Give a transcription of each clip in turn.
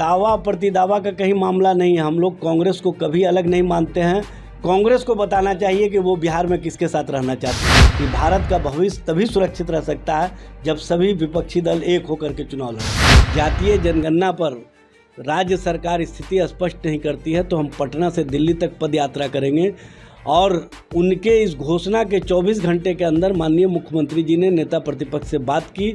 दावा प्रतिदावा का कहीं मामला नहीं है। हम लोग कांग्रेस को कभी अलग नहीं मानते हैं। कांग्रेस को बताना चाहिए कि वो बिहार में किसके साथ रहना चाहती है। कि भारत का भविष्य तभी सुरक्षित रह सकता है जब सभी विपक्षी दल एक होकर के चुनाव लड़ें। जातीय जनगणना पर राज्य सरकार स्थिति स्पष्ट नहीं करती है तो हम पटना से दिल्ली तक पद यात्रा करेंगे और उनके इस घोषणा के 24 घंटे के अंदर माननीय मुख्यमंत्री जी ने नेता प्रतिपक्ष से बात की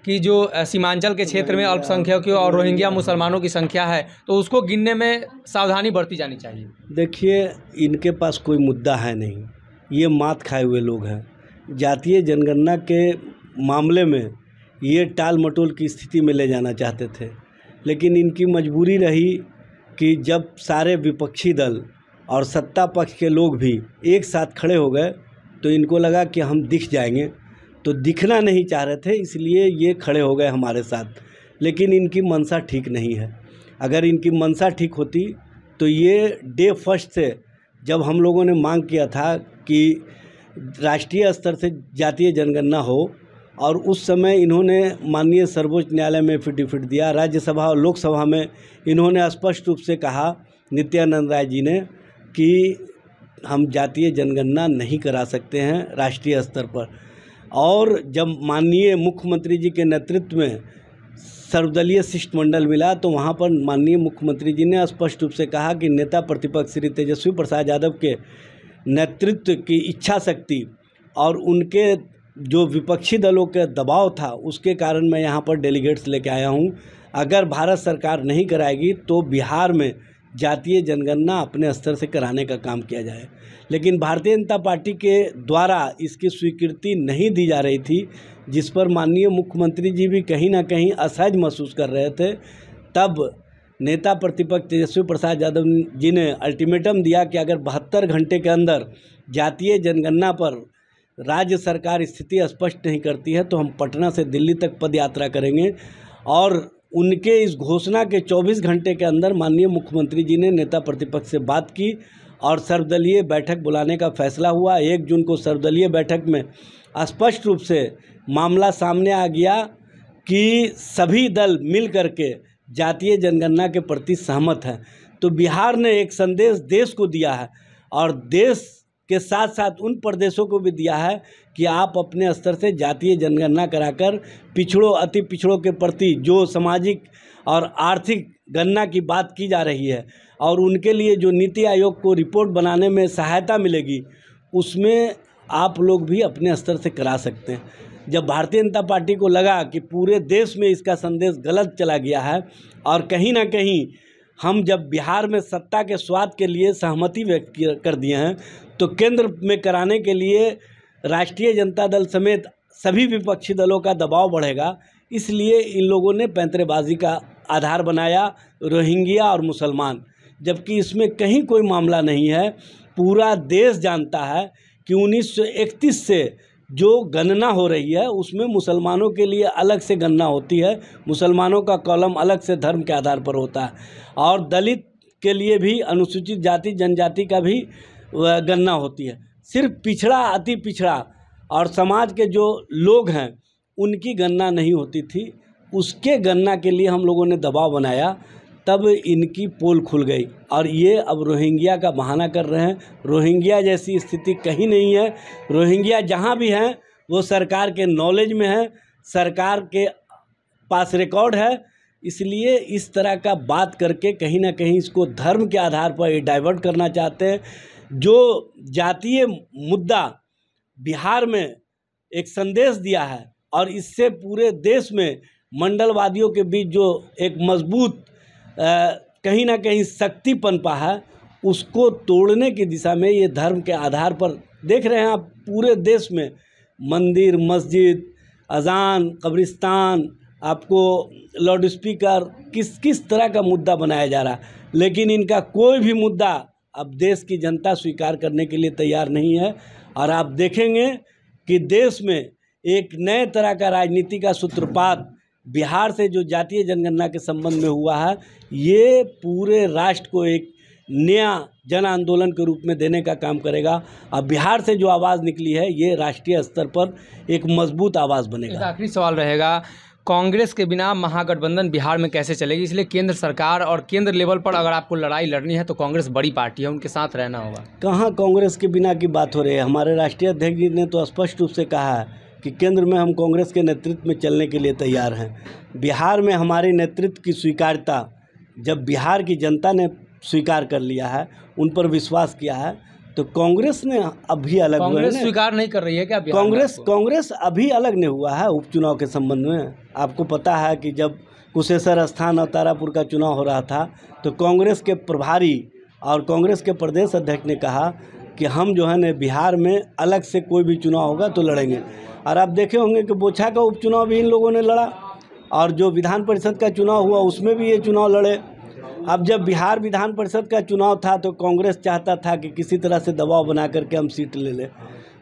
कि जो सीमांचल के क्षेत्र में अल्पसंख्यकों और रोहिंग्या मुसलमानों की संख्या है तो उसको गिनने में सावधानी बरती जानी चाहिए। देखिए, इनके पास कोई मुद्दा है नहीं, ये मात खाए हुए लोग हैं। जातीय जनगणना के मामले में ये टाल मटोल की स्थिति में ले जाना चाहते थे, लेकिन इनकी मजबूरी रही कि जब सारे विपक्षी दल और सत्ता पक्ष के लोग भी एक साथ खड़े हो गए तो इनको लगा कि हम दिख जाएंगे, तो दिखना नहीं चाह रहे थे, इसलिए ये खड़े हो गए हमारे साथ। लेकिन इनकी मंशा ठीक नहीं है। अगर इनकी मंशा ठीक होती तो ये डे फर्स्ट से जब हम लोगों ने मांग किया था कि राष्ट्रीय स्तर से जातीय जनगणना हो और उस समय इन्होंने माननीय सर्वोच्च न्यायालय में एफिडेविट दिया, राज्यसभा और लोकसभा में इन्होंने स्पष्ट रूप से कहा नित्यानंद राय जी ने कि हम जातीय जनगणना नहीं करा सकते हैं राष्ट्रीय स्तर पर। और जब माननीय मुख्यमंत्री जी के नेतृत्व में सर्वदलीय शिष्टमंडल मिला तो वहाँ पर माननीय मुख्यमंत्री जी ने स्पष्ट रूप से कहा कि नेता प्रतिपक्ष श्री तेजस्वी प्रसाद यादव के नेतृत्व की इच्छा शक्ति और उनके जो विपक्षी दलों के दबाव था उसके कारण मैं यहाँ पर डेलीगेट्स लेके आया हूँ। अगर भारत सरकार नहीं कराएगी तो बिहार में जातीय जनगणना अपने स्तर से कराने का काम किया जाए। लेकिन भारतीय जनता पार्टी के द्वारा इसकी स्वीकृति नहीं दी जा रही थी, जिस पर माननीय मुख्यमंत्री जी भी कहीं ना कहीं असहज महसूस कर रहे थे। तब नेता प्रतिपक्ष तेजस्वी प्रसाद यादव जी ने अल्टीमेटम दिया कि अगर 72 घंटे के अंदर जातीय जनगणना पर राज्य सरकार स्थिति स्पष्ट नहीं करती है तो हम पटना से दिल्ली तक पद यात्रा करेंगे। और उनके इस घोषणा के 24 घंटे के अंदर माननीय मुख्यमंत्री जी ने नेता प्रतिपक्ष से बात की और सर्वदलीय बैठक बुलाने का फैसला हुआ। 1 जून को सर्वदलीय बैठक में स्पष्ट रूप से मामला सामने आ गया कि सभी दल मिल करके जातीय जनगणना के प्रति सहमत हैं। तो बिहार ने एक संदेश देश को दिया है और देश के साथ साथ उन प्रदेशों को भी दिया है कि आप अपने स्तर से जातीय जनगणना कराकर पिछड़ों अति पिछड़ों के प्रति जो सामाजिक और आर्थिक गणना की बात की जा रही है और उनके लिए जो नीति आयोग को रिपोर्ट बनाने में सहायता मिलेगी उसमें आप लोग भी अपने स्तर से करा सकते हैं। जब भारतीय जनता पार्टी को लगा कि पूरे देश में इसका संदेश गलत चला गया है और कहीं ना कहीं हम जब बिहार में सत्ता के स्वाद के लिए सहमति व्यक्त कर दिए हैं तो केंद्र में कराने के लिए राष्ट्रीय जनता दल समेत सभी विपक्षी दलों का दबाव बढ़ेगा। इसलिए इन लोगों ने पैंतरेबाजी का आधार बनाया रोहिंग्या और मुसलमान, जबकि इसमें कहीं कोई मामला नहीं है। पूरा देश जानता है कि 1931 से जो गणना हो रही है उसमें मुसलमानों के लिए अलग से गणना होती है, मुसलमानों का कॉलम अलग से धर्म के आधार पर होता है और दलित के लिए भी अनुसूचित जाति जनजाति का भी गणना होती है। सिर्फ पिछड़ा अति पिछड़ा और समाज के जो लोग हैं उनकी गणना नहीं होती थी, उसके गणना के लिए हम लोगों ने दबाव बनाया, तब इनकी पोल खुल गई और ये अब रोहिंग्या का बहाना कर रहे हैं। रोहिंग्या जैसी स्थिति कहीं नहीं है। रोहिंग्या जहाँ भी हैं वो सरकार के नॉलेज में है, सरकार के पास रिकॉर्ड है। इसलिए इस तरह का बात करके कहीं ना कहीं इसको धर्म के आधार पर डाइवर्ट करना चाहते हैं। जो जातीय मुद्दा बिहार में एक संदेश दिया है और इससे पूरे देश में मंडलवादियों के बीच जो एक मजबूत कहीं ना कहीं शक्ति पनपा है उसको तोड़ने की दिशा में ये धर्म के आधार पर देख रहे हैं आप पूरे देश में मंदिर मस्जिद अजान कब्रिस्तान आपको लाउड स्पीकर किस तरह का मुद्दा बनाया जा रहा है, लेकिन इनका कोई भी मुद्दा अब देश की जनता स्वीकार करने के लिए तैयार नहीं है। और आप देखेंगे कि देश में एक नए तरह का राजनीति का सूत्रपात बिहार से जो जातीय जनगणना के संबंध में हुआ है ये पूरे राष्ट्र को एक नया जन आंदोलन के रूप में देने का काम करेगा। अब बिहार से जो आवाज़ निकली है ये राष्ट्रीय स्तर पर एक मजबूत आवाज़ बनेगा। आखिरी सवाल रहेगा, कांग्रेस के बिना महागठबंधन बिहार में कैसे चलेगी, इसलिए केंद्र सरकार और केंद्र लेवल पर अगर आपको लड़ाई लड़नी है तो कांग्रेस बड़ी पार्टी है, उनके साथ रहना होगा। कहाँ कांग्रेस के बिना की बात हो रही है। हमारे राष्ट्रीय अध्यक्ष जी ने तो स्पष्ट रूप से कहा है कि केंद्र में हम कांग्रेस के नेतृत्व में चलने के लिए तैयार हैं। बिहार में हमारे नेतृत्व की स्वीकार्यता जब बिहार की जनता ने स्वीकार कर लिया है, उन पर विश्वास किया है, तो कांग्रेस ने अभी अलग हुआ है। कांग्रेस स्वीकार नहीं कर रही है क्या बिहार में? कांग्रेस अभी अलग नहीं हुआ है उपचुनाव के संबंध में। आपको पता है कि जब कुशेश्वर स्थान और तारापुर का चुनाव हो रहा था तो कांग्रेस के प्रभारी और कांग्रेस के प्रदेश अध्यक्ष ने कहा कि हम जो है न बिहार में अलग से कोई भी चुनाव होगा तो लड़ेंगे। और आप देखे होंगे कि बोछा का उपचुनाव भी इन लोगों ने लड़ा, और जो विधान परिषद का चुनाव हुआ उसमें भी ये चुनाव लड़े। अब जब बिहार विधान परिषद का चुनाव था तो कांग्रेस चाहता था कि किसी तरह से दबाव बना करके हम सीट ले लें,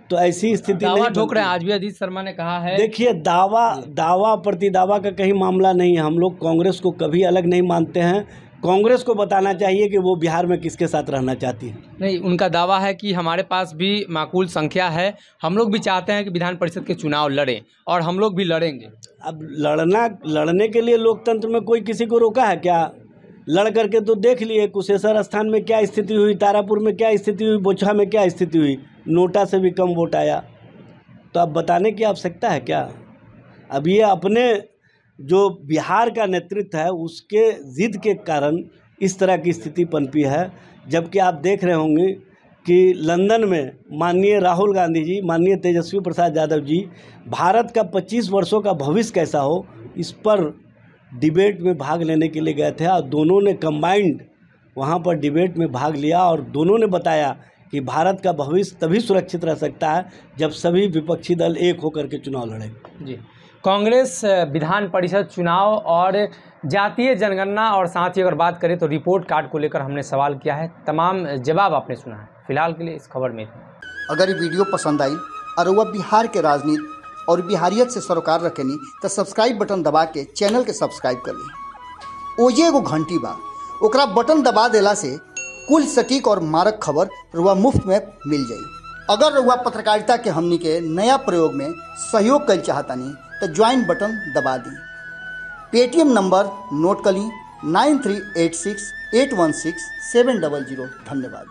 तो ऐसी स्थिति नहीं ठोक रहे हैं। आज भी अजीत शर्मा ने कहा है, देखिए दावा प्रति दावा का कहीं मामला नहीं है। हम लोग कांग्रेस को कभी अलग नहीं मानते हैं। कांग्रेस को बताना चाहिए कि वो बिहार में किसके साथ रहना चाहती है। नहीं, उनका दावा है कि हमारे पास भी माकूल संख्या है, हम लोग भी चाहते हैं कि विधान परिषद के चुनाव लड़ें और हम लोग भी लड़ेंगे। अब लड़ने के लिए लोकतंत्र में कोई किसी को रोका है क्या? लड़ करके तो देख लिए कुशेश्वर स्थान में क्या स्थिति हुई, तारापुर में क्या स्थिति हुई, बोछा में क्या स्थिति हुई, नोटा से भी कम वोट आया। तो अब बताने की आवश्यकता है क्या? अब ये अपने जो बिहार का नेतृत्व है उसके जिद के कारण इस तरह की स्थिति पनपी है। जबकि आप देख रहे होंगे कि लंदन में माननीय राहुल गांधी जी, माननीय तेजस्वी प्रसाद यादव जी भारत का 25 वर्षों का भविष्य कैसा हो इस पर डिबेट में भाग लेने के लिए गए थे, और दोनों ने कंबाइंड वहाँ पर डिबेट में भाग लिया और दोनों ने बताया कि भारत का भविष्य तभी सुरक्षित रह सकता है जब सभी विपक्षी दल एक होकर के चुनाव लड़ें। जी, कांग्रेस विधान परिषद चुनाव और जातीय जनगणना और साथ ही अगर बात करें तो रिपोर्ट कार्ड को लेकर हमने सवाल किया है, तमाम जवाब आपने सुना है। फिलहाल के लिए इस खबर में अगर ये वीडियो पसंद आई और वह बिहार के राजनीति और बिहारियत से सरोकार रखेनी तो सब्सक्राइब बटन दबा के चैनल के सब्सक्राइब कर ली। ओजे एगो घंटी बा, ओकरा बटन दबा देला से कुल सटीक और मारक खबर रुआ मुफ्त में मिल जाई। अगर रुआ पत्रकारिता के हमनी के नया प्रयोग में सहयोग कर चाहतानी तो ज्वाइन बटन दबा दी। पेटीएम नंबर नोट कर ली 9386816700। धन्यवाद।